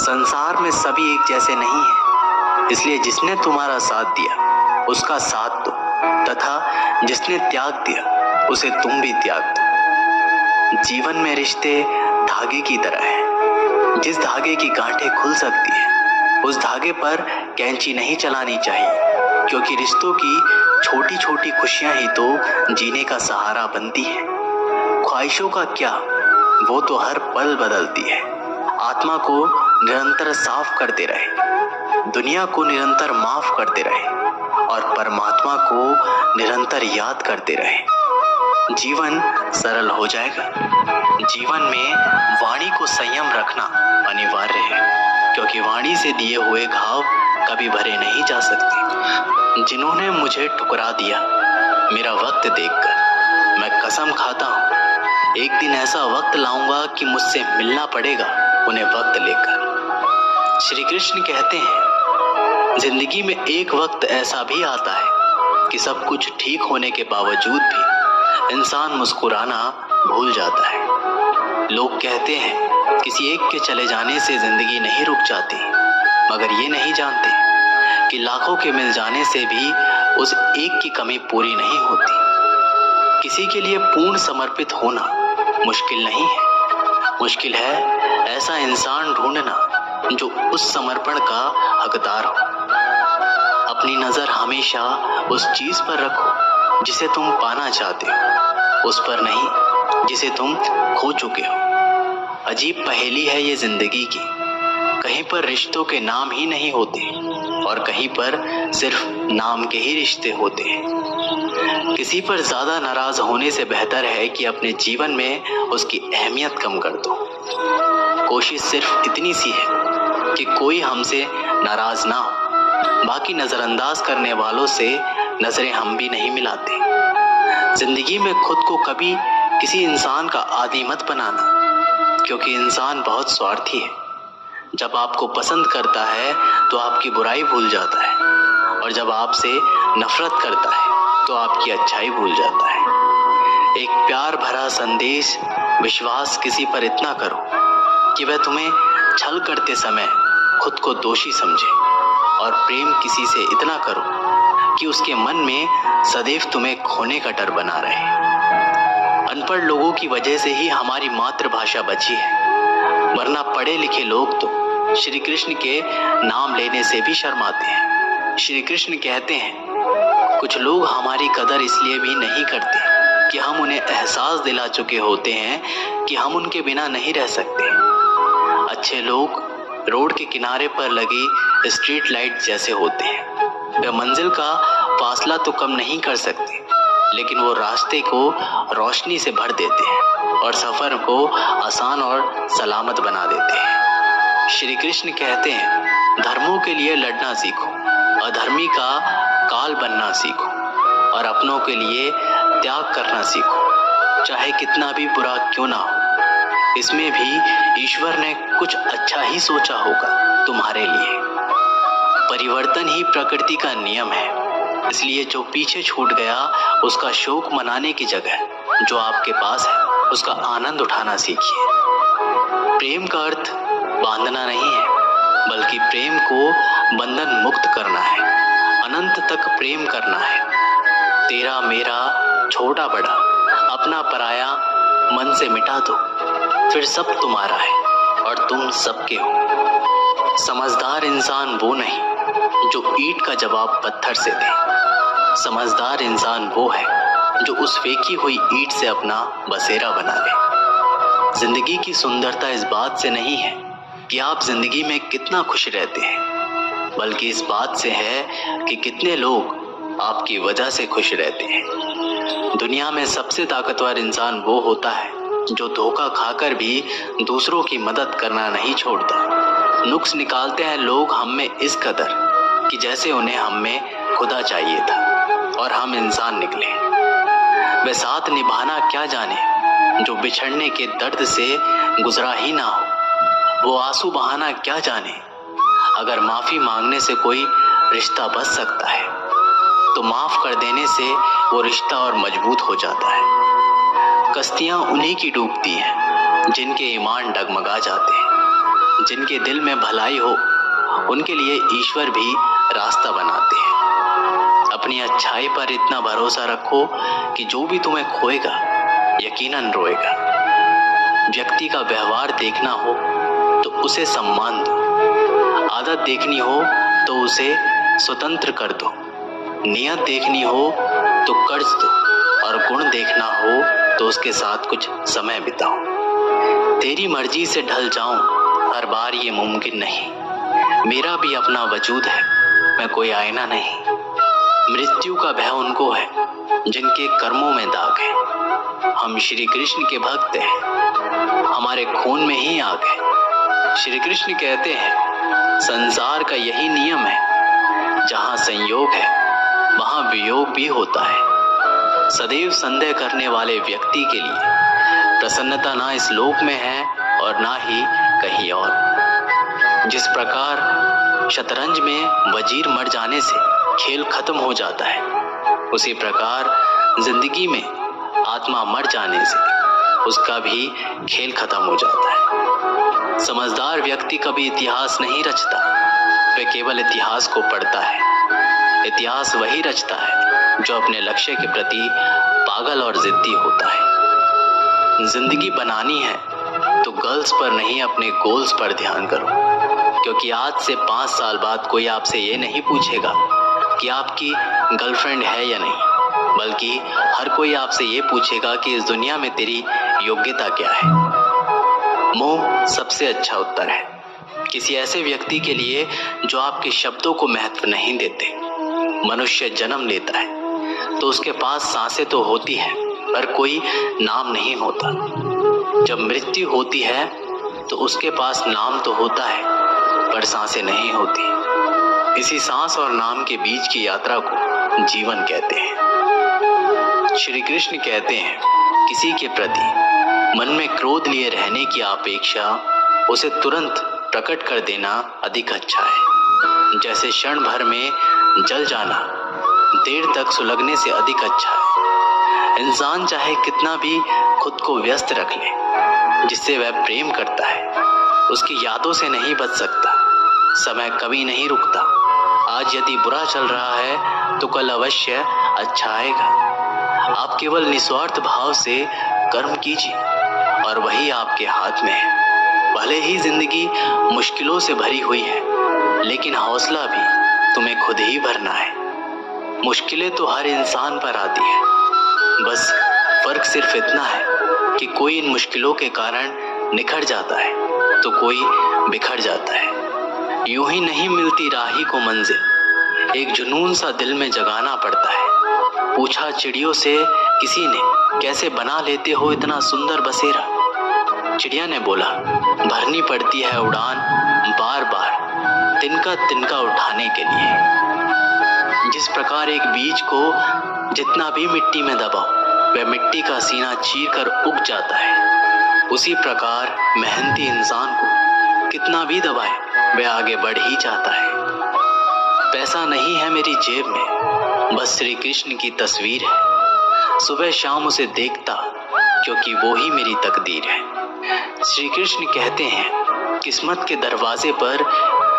संसार में सभी एक जैसे नहीं हैं, इसलिए जिसने तुम्हारा साथ दिया उसका साथ दो, तथा जिसने त्याग दिया उसे तुम भी त्याग दो। जीवन में रिश्ते धागे की तरह हैं। जिस धागे की गांठें खुल सकती है उस धागे पर कैंची नहीं चलानी चाहिए, क्योंकि रिश्तों की छोटी छोटी खुशियां ही तो जीने का सहारा बनती हैं। ख्वाहिशों का क्या, वो तो हर पल बदलती है। आत्मा को निरंतर साफ करते रहे, दुनिया को निरंतर माफ करते रहे और परमात्मा को निरंतर याद करते रहे। जीवन सरल हो जाएगा। जीवन में वाणी को संयम रखना अनिवार्य है, क्योंकि वाणी से दिए हुए घाव कभी भरे नहीं जा सकते। जिन्होंने मुझे ठुकरा दिया मेरा वक्त देखकर, मैं कसम खाता हूँ एक दिन ऐसा वक्त लाऊंगा कि मुझसे मिलना पड़ेगा उन्हें वक्त लेकर। श्री कृष्ण कहते हैं, जिंदगी में एक वक्त ऐसा भी आता है कि सब कुछ ठीक होने के बावजूद भी इंसान मुस्कुराना भूल जाता है। लोग कहते हैं किसी एक के चले जाने से जिंदगी नहीं रुक जाती, मगर ये नहीं जानते कि लाखों के मिल जाने से भी उस एक की कमी पूरी नहीं होती। किसी के लिए पूर्ण समर्पित होना मुश्किल नहीं है, मुश्किल है ऐसा इंसान ढूंढना जो उस समर्पण का हकदार हो। अपनी नजर हमेशा उस चीज पर रखो जिसे तुम पाना चाहते हो, उस पर नहीं जिसे तुम खो चुके हो। अजीब पहेली है ये जिंदगी की, कहीं पर रिश्तों के नाम ही नहीं होते और कहीं पर सिर्फ नाम के ही रिश्ते होते हैं। किसी पर ज्यादा नाराज होने से बेहतर है कि अपने जीवन में उसकी अहमियत कम कर दो। कोशिश सिर्फ इतनी सी है कि कोई हमसे नाराज ना हो, बाकी नजरअंदाज करने वालों से नजरें हम भी नहीं मिलाते। जिंदगी में खुद को कभी किसी इंसान का आदी मत बनाना, क्योंकि इंसान बहुत स्वार्थी है। जब आपको पसंद करता है तो आपकी बुराई भूल जाता है, और जब आपसे नफरत करता है तो आपकी अच्छाई भूल जाता है। एक प्यार भरा संदेश, विश्वास किसी पर इतना करो कि वह तुम्हें छल करते समय खुद को दोषी समझे, और प्रेम किसी से इतना करो कि उसके मन में सदैव तुम्हें खोने का डर बना रहे। अनपढ़ लोगों की वजह से ही हमारी मातृभाषा बची है, वरना पढ़े लिखे लोग तो श्री कृष्ण के नाम लेने से भी शर्माते हैं। श्री कृष्ण कहते हैं, कुछ लोग हमारी कदर इसलिए भी नहीं करते कि हम उन्हें एहसास दिला चुके होते हैं कि हम उनके बिना नहीं रह सकते। अच्छे लोग रोड के किनारे पर लगी स्ट्रीट लाइट जैसे होते हैं। वे मंजिल का फासला तो कम नहीं कर सकते, लेकिन वो रास्ते को रोशनी से भर देते हैं और सफर को आसान और सलामत बना देते हैं। श्री कृष्ण कहते हैं, धर्मों के लिए लड़ना सीखो, अधर्मी का काल बनना सीखो और अपनों के लिए त्याग करना सीखो, चाहे कितना भी बुरा क्यों ना हो। इसमें भी ईश्वर ने कुछ अच्छा ही सोचा होगा तुम्हारे लिए। परिवर्तन ही प्रकृति का नियम है, इसलिए जो पीछे छूट गया उसका शोक मनाने की जगह जो आपके पास है उसका आनंद उठाना सीखिए। प्रेम का अर्थ बांधना नहीं है, बल्कि प्रेम को बंधन मुक्त करना है, अनंत तक प्रेम करना है। तेरा मेरा छोटा बड़ा अपना पराया मन से मिटा दो, फिर सब तुम्हारा है और तुम सबके हो। समझदार इंसान वो नहीं जो ईंट का जवाब पत्थर से दे, समझदार इंसान वो है जो उस फेंकी हुई ईंट से अपना बसेरा बना ले। जिंदगी की सुंदरता इस बात से नहीं है कि आप जिंदगी में कितना खुश रहते हैं, बल्कि इस बात से है कि कितने लोग आपकी वजह से खुश रहते हैं। दुनिया में सबसे ताकतवर इंसान वो होता है जो धोखा खाकर भी दूसरों की मदद करना नहीं छोड़ता। नुक्स निकालते हैं लोग हम में इस कदर कि जैसे उन्हें हम में खुदा चाहिए था और हम इंसान निकले। वे साथ निभाना क्या जाने जो बिछड़ने के दर्द से गुजरा ही ना हो। वो आंसू बहाना क्या जाने अगर माफी मांगने से कोई रिश्ता बच सकता है, तो माफ कर देने से वो रिश्ता और मजबूत हो जाता है। कश्तियां उन्हीं की डूबती हैं जिनके ईमान डगमगा जाते हैं। जिनके दिल में भलाई हो उनके लिए ईश्वर भी रास्ता बनाते हैं। अपनी अच्छाई पर इतना भरोसा रखो कि जो भी तुम्हें खोएगा यकीनन रोएगा। व्यक्ति का व्यवहार देखना हो तो उसे सम्मान दो, आदत देखनी हो तो उसे स्वतंत्र कर दो, नियत देखनी हो तो कर्ज दो और गुण देखना हो तो उसके साथ कुछ समय बिताओ। तेरी मर्जी से ढल जाऊं हर बार ये मुमकिन नहीं, मेरा भी अपना वजूद है, मैं कोई आईना नहीं। मृत्यु का भय उनको है जिनके कर्मों में दाग है। हम श्री कृष्ण के भक्त हैं, हमारे खून में ही आग है। श्री कृष्ण कहते हैं संसार का यही नियम है, जहाँ संयोग है वहाँ वियोग भी होता है। सदैव संदेह करने वाले व्यक्ति के लिए प्रसन्नता ना इस लोक में है और ना ही कहीं और। जिस प्रकार शतरंज में वजीर मर जाने से खेल खत्म हो जाता है, उसी प्रकार जिंदगी में आत्मा मर जाने से उसका भी खेल खत्म हो जाता है। समझदार व्यक्ति कभी इतिहास नहीं रचता, वह केवल इतिहास को पढ़ता है। इतिहास वही रचता है जो अपने लक्ष्य के प्रति पागल और जिद्दी होता है। जिंदगी बनानी है तो गर्ल्स पर नहीं अपने गोल्स पर ध्यान करो, क्योंकि आज से 5 साल बाद कोई आपसे ये नहीं पूछेगा कि आपकी गर्लफ्रेंड है या नहीं, बल्कि हर कोई आपसे ये पूछेगा कि इस दुनिया में तेरी योग्यता क्या है। मोह सबसे अच्छा उत्तर है किसी ऐसे व्यक्ति के लिए जो आपके शब्दों को महत्व नहीं देते। मनुष्य जन्म लेता है तो उसके पास सांसें तो होती है पर कोई नाम नहीं होता। जब मृत्यु होती है तो उसके पास नाम तो होता है पर सांसें नहीं होती। इसी सांस और नाम के बीच की यात्रा को जीवन कहते हैं। श्री कृष्ण कहते हैं किसी के प्रति मन में क्रोध लिए रहने की अपेक्षा उसे तुरंत प्रकट कर देना अधिक अच्छा है। जैसे क्षण भर में जल जाना देर तक सुलगने से अधिक अच्छा है। इंसान चाहे कितना भी खुद को व्यस्त रख ले, जिससे वह प्रेम करता है उसकी यादों से नहीं बच सकता। समय कभी नहीं रुकता। आज यदि बुरा चल रहा है तो कल अवश्य अच्छा आएगा। आप केवल निस्वार्थ भाव से कर्म कीजिए और वही आपके हाथ में है। भले ही जिंदगी मुश्किलों से भरी हुई है, लेकिन हौसला भी तुम्हें खुद ही भरना है। मुश्किलें तो हर इंसान पर आती है, बस फर्क सिर्फ इतना है कि कोई इन मुश्किलों के कारण निखर जाता है तो कोई बिखर जाता है। यूं ही नहीं मिलती राही को मंजिल, एक जुनून सा दिल में जगाना पड़ता है। पूछा चिड़ियों से किसी ने, कैसे बना लेते हो इतना सुंदर बसेरा? चिड़िया ने बोला, भरनी पड़ती है उड़ान बार बार तिनका तिनका उठाने के लिए। जिस प्रकार एक बीज को जितना भी मिट्टी में दबाओ वह मिट्टी का सीना चीर कर उग जाता है, उसी प्रकार मेहनती इंसान को कितना भी दबाए वह आगे बढ़ ही जाता है। पैसा नहीं है मेरी जेब में, बस श्री कृष्ण की तस्वीर है। सुबह शाम उसे देखता क्योंकि वो ही मेरी तकदीर है। श्री कृष्ण कहते हैं किस्मत के दरवाजे पर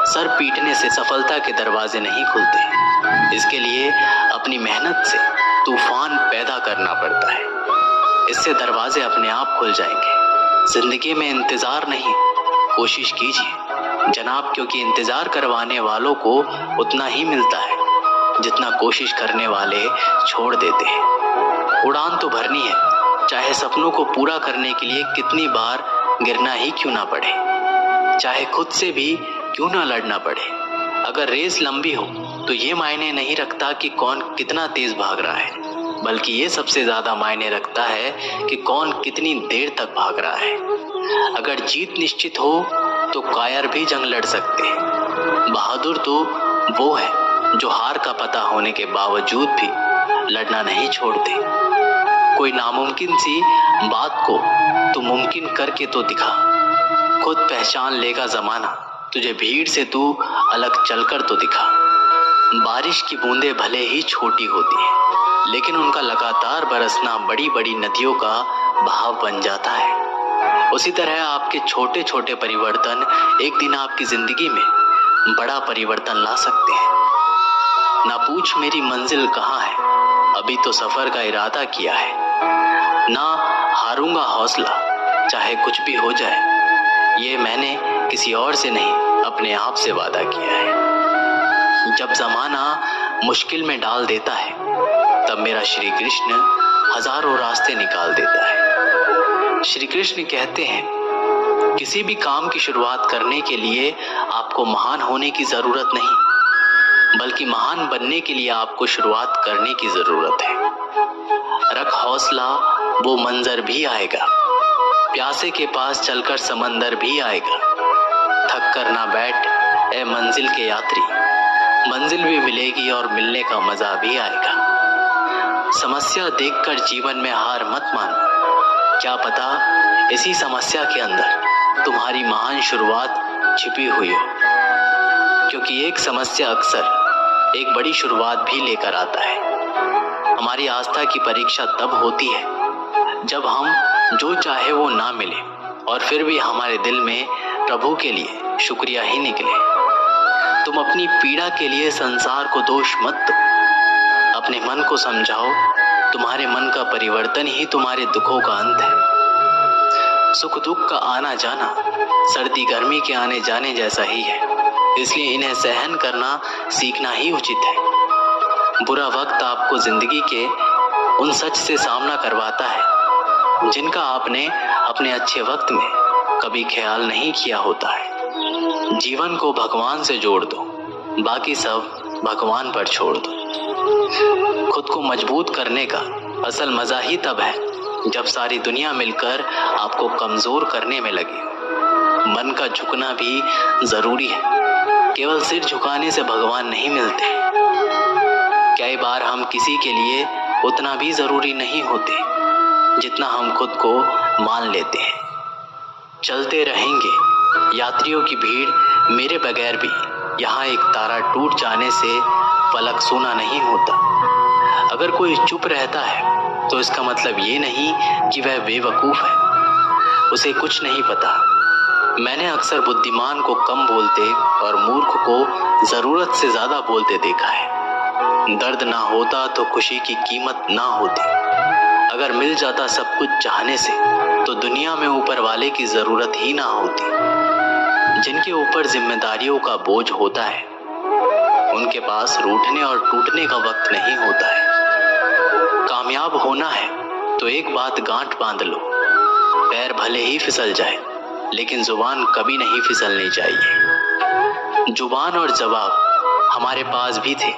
सर पीटने से सफलता के दरवाजे नहीं खुलते। इसके लिए अपनी मेहनत से तूफान पैदा करना पड़ता है, इससे दरवाजे अपने आप खुल जाएंगे। जिंदगी में इंतजार नहीं, कोशिश कीजिए जनाब, क्योंकि इंतजार करवाने वालों को उतना ही मिलता है जितना कोशिश करने वाले छोड़ देते हैं। उड़ान तो भरनी है, चाहे सपनों को पूरा करने के लिए कितनी बार गिरना ही क्यों ना पड़े, चाहे खुद से भी क्यों ना लड़ना पड़े। अगर रेस लंबी हो तो ये मायने नहीं रखता कि कौन कितना तेज भाग रहा है, बल्कि ये सबसे ज्यादा मायने रखता है कि कौन कितनी देर तक भाग रहा है। अगर जीत निश्चित हो तो कायर भी जंग लड़ सकते हैं। बहादुर तो वो है जो हार का पता होने के बावजूद भी लड़ना नहीं छोड़ते। कोई नामुमकिन सी बात को तू मुमकिन करके तो दिखा, खुद पहचान लेगा जमाना तुझे, भीड़ से तू अलग चलकर तो दिखा। बारिश की बूंदें भले ही छोटी होती हैं, लेकिन उनका लगातार बरसना बड़ी बड़ी नदियों का बहाव बन जाता है। उसी तरह आपके छोटे छोटे परिवर्तन एक दिन आपकी जिंदगी में बड़ा परिवर्तन ला सकते हैं। ना पूछ मेरी मंजिल कहाँ है, अभी तो सफर का इरादा किया है। ना हारूंगा हौसला, चाहे कुछ भी हो जाए, ये मैंने किसी और से नहीं अपने आप से वादा किया है। जब जमाना मुश्किल में डाल देता है, तब मेरा श्री कृष्ण हजारों रास्ते निकाल देता है। श्री कृष्ण कहते हैं, किसी भी काम की शुरुआत करने के लिए आपको महान होने की जरूरत नहीं, बल्कि महान बनने के लिए आपको शुरुआत करने की जरूरत है। रख हौसला, वो मंजर भी आएगा। प्यासे के पास चलकर समंदर भी आएगा। थक कर ना बैठ ए मंजिल के यात्री, मंजिल भी मिलेगी और मिलने का मजा भी आएगा। समस्या देखकर जीवन में हार मत मानो, क्या पता इसी समस्या के अंदर तुम्हारी महान शुरुआत छिपी हुई हो। क्योंकि एक समस्या अक्सर एक बड़ी शुरुआत भी लेकर आता है। हमारी आस्था की परीक्षा तब होती है जब हम जो चाहे वो ना मिले और फिर भी हमारे दिल में प्रभु के लिए शुक्रिया ही निकले। तुम अपनी पीड़ा के लिए संसार को दोष मत दो, अपने मन को समझाओ, तुम्हारे मन का परिवर्तन ही तुम्हारे दुखों का अंत है। सुख दुख का आना जाना सर्दी गर्मी के आने जाने जैसा ही है, इसलिए इन्हें सहन करना सीखना ही उचित है। बुरा वक्त आपको जिंदगी के उन सच से सामना करवाता है जिनका आपने अपने अच्छे वक्त में कभी ख्याल नहीं किया होता है। जीवन को भगवान से जोड़ दो, बाकी सब भगवान पर छोड़ दो। खुद को मजबूत करने का असल मजा ही तब है जब सारी दुनिया मिलकर आपको कमजोर करने में लगे। मन का झुकना भी जरूरी है, केवल सिर झुकाने से भगवान नहीं मिलते। कई बार हम किसी के लिए उतना भी जरूरी नहीं होते जितना हम खुद को मान लेते हैं। चलते रहेंगे यात्रियों की भीड़ मेरे बगैर भी, यहाँ एक तारा टूट जाने से पलक सूना नहीं होता। अगर कोई चुप रहता है तो इसका मतलब ये नहीं कि वह बेवकूफ है, उसे कुछ नहीं पता। मैंने अक्सर बुद्धिमान को कम बोलते और मूर्ख को जरूरत से ज्यादा बोलते देखा है। दर्द ना होता तो खुशी की कीमत ना होती। अगर मिल जाता सब कुछ चाहने से तो दुनिया में ऊपर वाले की जरूरत ही ना होती। जिनके ऊपर जिम्मेदारियों का बोझ होता है उनके पास रूठने और टूटने का वक्त नहीं होता है। कामयाब होना है तो एक बात गांठ बांध लो, पैर भले ही फिसल जाए लेकिन जुबान कभी नहीं फिसलनी चाहिए। जुबान और जवाब हमारे पास भी थे,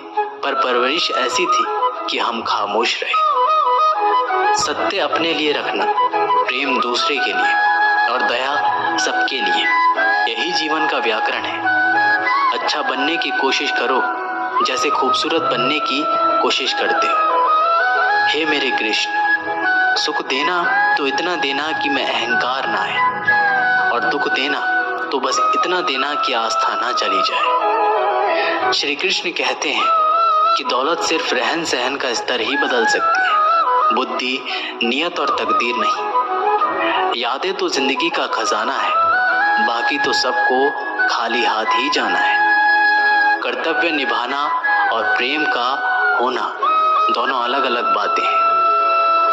पर परवरिश ऐसी थी कि हम खामोश रहे। सत्य अपने लिए रखना, प्रेम दूसरे के लिए और दया सबके लिए, यही जीवन का व्याकरण है। अच्छा बनने की कोशिश करो जैसे खूबसूरत बनने की कोशिश करते हो। हे मेरे कृष्ण, सुख देना तो इतना देना कि मैं अहंकार ना आए, और दुख देना तो बस इतना देना कि आस्था ना चली जाए। श्री कृष्ण कहते हैं कि दौलत सिर्फ रहन सहन का स्तर ही बदल सकती है, बुद्धि, नियत और तकदीर नहीं। यादें तो जिंदगी का खजाना है, बाकी तो सबको खाली हाथ ही जाना है। कर्तव्य निभाना और प्रेम का होना दोनों अलग अलग बातें हैं।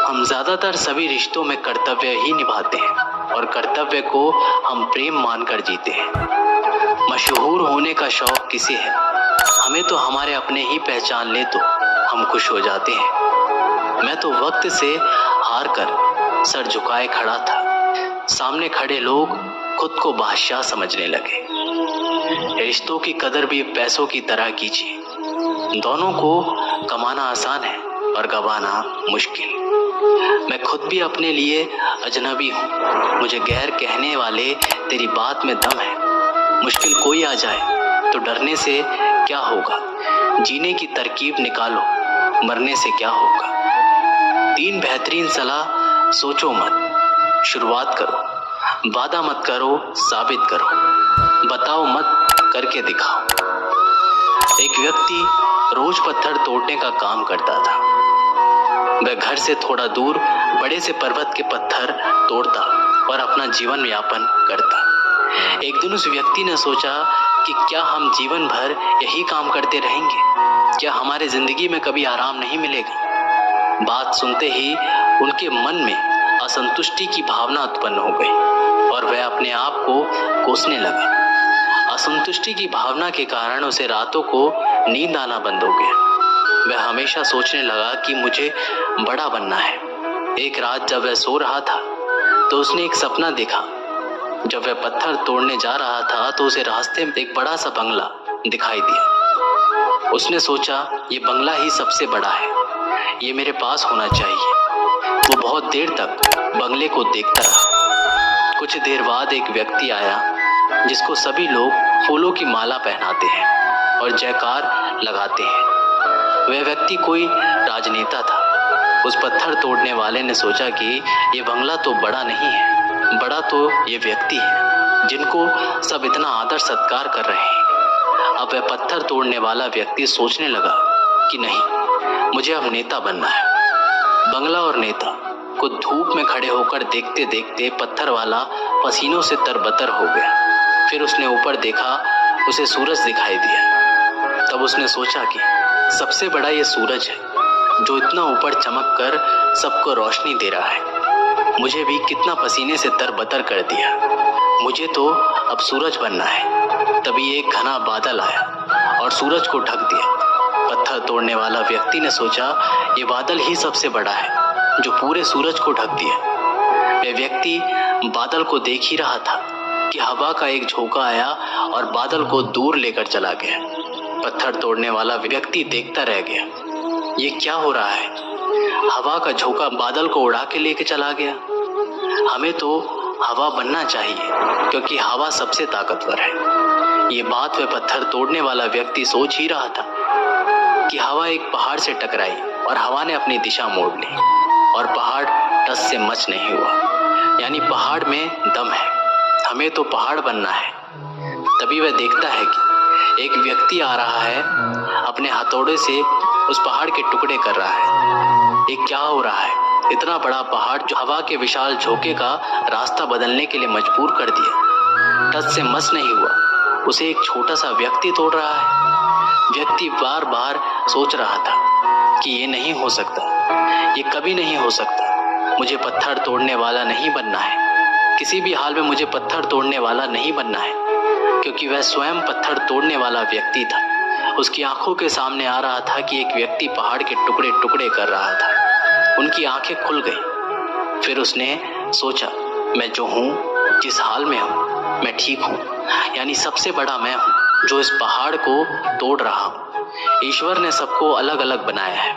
हम ज्यादातर सभी रिश्तों में कर्तव्य ही निभाते हैं और कर्तव्य को हम प्रेम मानकर जीते हैं। मशहूर होने का शौक किसे है? हमें तो हमारे अपने ही पहचान ले तो हम खुश हो जाते हैं। मैं तो वक्त से हार कर सर झुकाए खड़ा था, सामने खड़े लोग खुद को बादशाह समझने लगे। रिश्तों की कदर भी पैसों की तरह कीजिए, दोनों को कमाना आसान है और गंवाना मुश्किल। मैं खुद भी अपने लिए अजनबी हूँ, मुझे गैर कहने वाले तेरी बात में दम है। मुश्किल कोई आ जाए तो डरने से क्या होगा, जीने की तरकीब निकालो, मरने से क्या होगा। 3 बेहतरीन सलाह, सोचो मत, शुरुआत करो, वादा मत करो, साबित करो, बताओ मत, करके दिखाओ। एक व्यक्ति रोज पत्थर तोड़ने का काम करता था। वह घर से थोड़ा दूर बड़े से पर्वत के पत्थर तोड़ता और अपना जीवन यापन करता। एक दिन उस व्यक्ति ने सोचा कि क्या हम जीवन भर यही काम करते रहेंगे? क्या हमारे जिंदगी में कभी आराम नहीं मिलेगा? बात सुनते ही उनके मन में असंतुष्टि की भावना उत्पन्न हो गई और वह अपने आप को कोसने लगा। असंतुष्टि की भावना के कारण उसे रातों को नींद आना बंद हो गया। वह हमेशा सोचने लगा कि मुझे बड़ा बनना है। एक रात जब वह सो रहा था तो उसने एक सपना देखा। जब वह पत्थर तोड़ने जा रहा था तो उसे रास्ते में एक बड़ा सा बंगला दिखाई दिया। उसने सोचा ये बंगला ही सबसे बड़ा है, ये मेरे पास होना चाहिए। वो बहुत देर तक बंगले को देखता रहा। कुछ देर बाद एक व्यक्ति आया जिसको सभी लोग फूलों की माला पहनाते हैं और जयकार लगाते हैं। वह व्यक्ति कोई राजनेता था। उस पत्थर तोड़ने वाले ने सोचा कि ये बंगला तो बड़ा नहीं है, बड़ा तो ये व्यक्ति है जिनको सब इतना आदर सत्कार कर रहे हैं। अब वह पत्थर तोड़ने वाला व्यक्ति सोचने लगा कि नहीं, मुझे अब नेता बनना है। बंगला और नेता को धूप में खड़े होकर देखते देखते पत्थर वाला पसीनों से तरबतर हो गया। फिर उसने ऊपर देखा, उसे सूरज दिखाई दिया। तब उसने सोचा कि सबसे बड़ा ये सूरज है जो इतना ऊपर चमक कर सबको रोशनी दे रहा है। मुझे भी कितना पसीने से तरबतर कर दिया। मुझे तो अब सूरज बनना है। तभी एक घना बादल आया और सूरज को ढक दिया। पत्थर तोड़ने वाला व्यक्ति ने सोचा ये बादल ही सबसे बड़ा है जो पूरे सूरज को ढक दिया। वह व्यक्ति बादल को देख ही रहा था कि हवा का एक झोंका आया और बादल को दूर लेकर चला गया। पत्थर तोड़ने वाला व्यक्ति देखता रह गया, ये क्या हो रहा है? हवा का झोंका बादल को उड़ा के लेके चला गया। हमें तो हवा बनना चाहिए क्योंकि हवा सबसे ताकतवर है। ये बात वह पत्थर तोड़ने वाला व्यक्ति सोच ही रहा था कि हवा एक पहाड़ से टकराई और हवा ने अपनी दिशा मोड़ ली और पहाड़ टस से मच नहीं हुआ। यानी पहाड़ में दम है, हमें तो पहाड़ बनना है। तभी वह देखता है कि एक व्यक्ति आ रहा है, अपने हथौड़े से उस पहाड़ के टुकड़े कर रहा है। ये क्या हो रहा है? इतना बड़ा पहाड़ जो हवा के विशाल झोंके का रास्ता बदलने के लिए मजबूर कर दिया, टस से मस नहीं हुआ, उसे एक छोटा सा व्यक्ति तोड़ रहा है। व्यक्ति बार बार सोच रहा था कि ये नहीं हो सकता, ये कभी नहीं हो सकता। मुझे पत्थर तोड़ने वाला नहीं बनना है, किसी भी हाल में मुझे पत्थर तोड़ने वाला नहीं बनना है। क्योंकि वह स्वयं पत्थर तोड़ने वाला व्यक्ति था। उसकी आंखों के सामने आ रहा था कि एक व्यक्ति पहाड़ के टुकड़े टुकड़े कर रहा था। उनकी आंखें खुल गई। फिर उसने सोचा, मैं जो हूँ, जिस हाल में हूँ, मैं ठीक हूँ। यानी सबसे बड़ा मैं हूँ जो इस पहाड़ को तोड़ रहा हूँ। ईश्वर ने सबको अलग अलग बनाया है।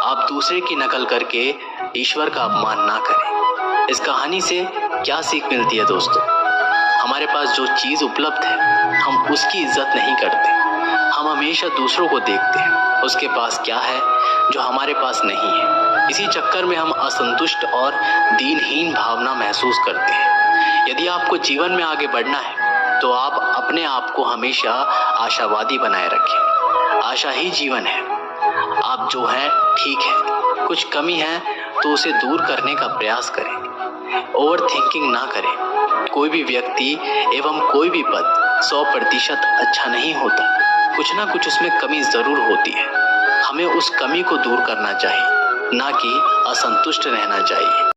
आप दूसरे की नकल करके ईश्वर का अपमान ना करें। इस कहानी से क्या सीख मिलती है दोस्तों? हमारे पास जो चीज़ उपलब्ध है हम उसकी इज्जत नहीं करते। हम हमेशा दूसरों को देखते हैं उसके पास क्या है जो हमारे पास नहीं है। इसी चक्कर में हम असंतुष्ट और दीनहीन भावना महसूस करते हैं। यदि आपको जीवन में आगे बढ़ना है तो आप अपने आप को हमेशा आशावादी बनाए रखें। आशा ही जीवन है। आप जो हैं ठीक है, कुछ कमी है तो उसे दूर करने का प्रयास करें। ओवर थिंकिंग ना करें। कोई भी व्यक्ति एवं कोई भी पद 100% अच्छा नहीं होता। कुछ ना कुछ उसमें कमी जरूर होती है। हमें उस कमी को दूर करना चाहिए, ना कि असंतुष्ट रहना चाहिए।